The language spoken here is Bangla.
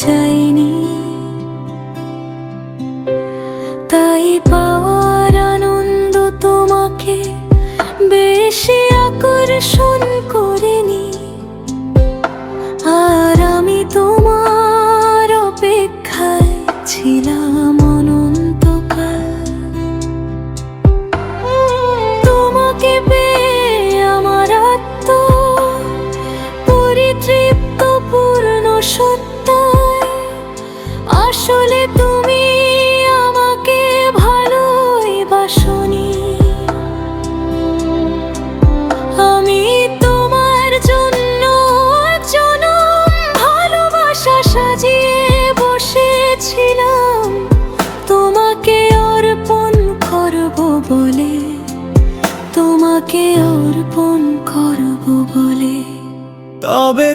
যায়নি। তাই পাওয়ার আনন্দ তোমাকে বেশি আকর্ষণ করেনি। আর আমি তোমার অপেক্ষায় ছিলাম অনন্তকাল। তোমাকে পেয়ে আমার আত্ম পরিতৃপ্ত পূর্ণ সত্তায়। আসলে তুমি আমাকে ভালোই বাসনি। আমি তোমার জন্য জনম ভালোবাসা সাজিয়ে বসেছিলাম, তোমাকে অর্পণ করব বলে, তোমাকে অর্পণ করব বলে। তবে